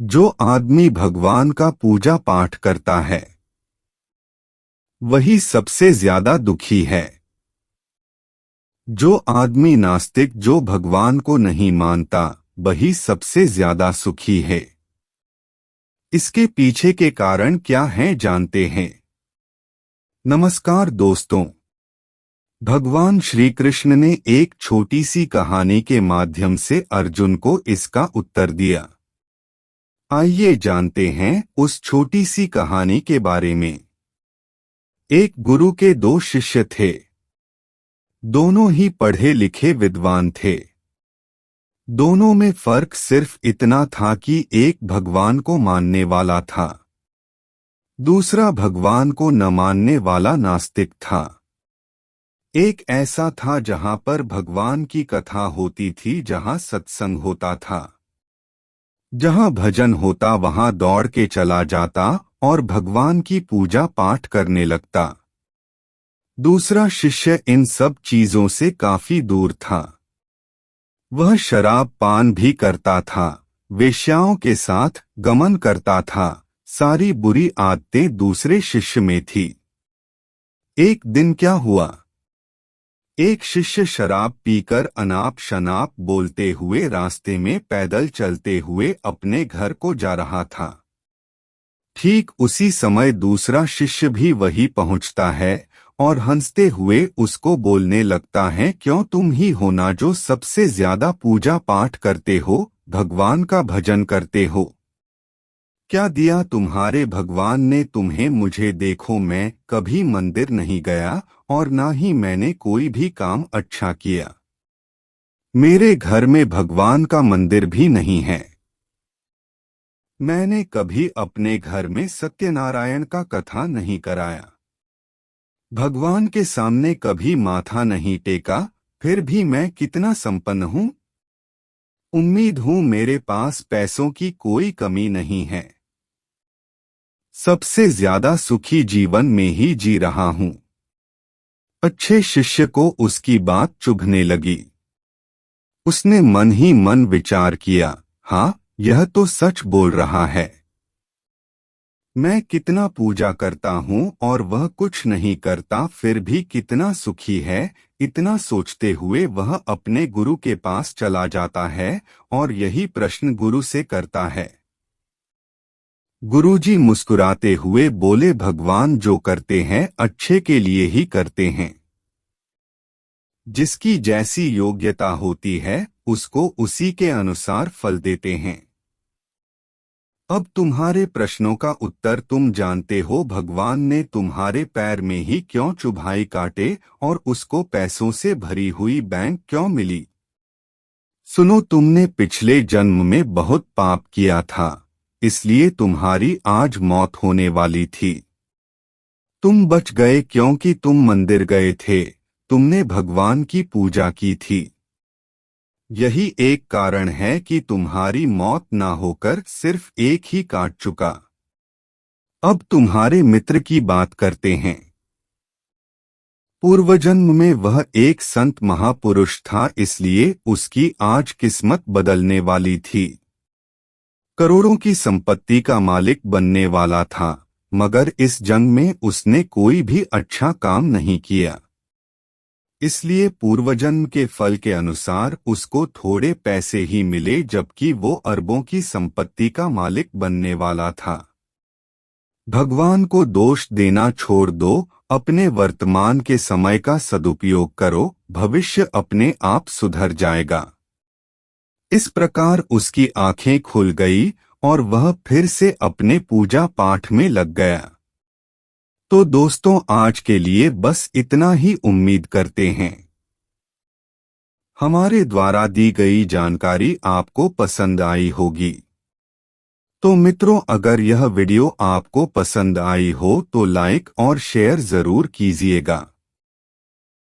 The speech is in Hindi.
जो आदमी भगवान का पूजा पाठ करता है वही सबसे ज्यादा दुखी है। जो आदमी नास्तिक, जो भगवान को नहीं मानता, वही सबसे ज्यादा सुखी है। इसके पीछे के कारण क्या हैं जानते हैं। नमस्कार दोस्तों, भगवान श्री कृष्ण ने एक छोटी सी कहानी के माध्यम से अर्जुन को इसका उत्तर दिया। आइए जानते हैं उस छोटी सी कहानी के बारे में। एक गुरु के दो शिष्य थे। दोनों ही पढ़े लिखे विद्वान थे। दोनों में फर्क सिर्फ इतना था कि एक भगवान को मानने वाला था, दूसरा भगवान को न मानने वाला नास्तिक था। एक ऐसा था जहां पर भगवान की कथा होती थी, जहां सत्संग होता था, जहां भजन होता वहां दौड़ के चला जाता और भगवान की पूजा पाठ करने लगता। दूसरा शिष्य इन सब चीजों से काफी दूर था। वह शराब पान भी करता था, वेश्याओं के साथ गमन करता था। सारी बुरी आदतें दूसरे शिष्य में थी। एक दिन क्या हुआ, एक शिष्य शराब पीकर अनाप शनाप बोलते हुए रास्ते में पैदल चलते हुए अपने घर को जा रहा था। ठीक उसी समय दूसरा शिष्य भी वही पहुंचता है और हंसते हुए उसको बोलने लगता है, क्यों तुम ही हो ना जो सबसे ज्यादा पूजा पाठ करते हो, भगवान का भजन करते हो। क्या दिया तुम्हारे भगवान ने तुम्हें, मुझे देखो मैं कभी मंदिर नहीं गया और ना ही मैंने कोई भी काम अच्छा किया। मेरे घर में भगवान का मंदिर भी नहीं है। मैंने कभी अपने घर में सत्यनारायण का कथा नहीं कराया। भगवान के सामने कभी माथा नहीं टेका, फिर भी मैं कितना संपन्न हूँ। उम्मीद हूँ मेरे पास पैसों की कोई कमी नहीं है। सबसे ज्यादा सुखी जीवन में ही जी रहा हूँ। अच्छे शिष्य को उसकी बात चुभने लगी। उसने मन ही मन विचार किया, हाँ यह तो सच बोल रहा है। मैं कितना पूजा करता हूँ और वह कुछ नहीं करता, फिर भी कितना सुखी है। इतना सोचते हुए वह अपने गुरु के पास चला जाता है और यही प्रश्न गुरु से करता है। गुरुजी मुस्कुराते हुए बोले, भगवान जो करते हैं अच्छे के लिए ही करते हैं। जिसकी जैसी योग्यता होती है उसको उसी के अनुसार फल देते हैं। अब तुम्हारे प्रश्नों का उत्तर तुम जानते हो। भगवान ने तुम्हारे पैर में ही क्यों चुभाई काटे और उसको पैसों से भरी हुई बैंक क्यों मिली। सुनो, तुमने पिछले जन्म में बहुत पाप किया था, इसलिए तुम्हारी आज मौत होने वाली थी। तुम बच गए क्योंकि तुम मंदिर गए थे, तुमने भगवान की पूजा की थी। यही एक कारण है कि तुम्हारी मौत ना होकर सिर्फ एक ही काट चुका। अब तुम्हारे मित्र की बात करते हैं। पूर्वजन्म में वह एक संत महापुरुष था, इसलिए उसकी आज किस्मत बदलने वाली थी। करोड़ों की संपत्ति का मालिक बनने वाला था, मगर इस जन्म में उसने कोई भी अच्छा काम नहीं किया। इसलिए पूर्वजन्म के फल के अनुसार उसको थोड़े पैसे ही मिले, जबकि वो अरबों की संपत्ति का मालिक बनने वाला था। भगवान को दोष देना छोड़ दो, अपने वर्तमान के समय का सदुपयोग करो, भविष्य अपने आप सुधर जाएगा। इस प्रकार उसकी आंखें खुल गई और वह फिर से अपने पूजा पाठ में लग गया। तो दोस्तों, आज के लिए बस इतना ही। उम्मीद करते हैं हमारे द्वारा दी गई जानकारी आपको पसंद आई होगी। तो मित्रों, अगर यह वीडियो आपको पसंद आई हो तो लाइक और शेयर जरूर कीजिएगा।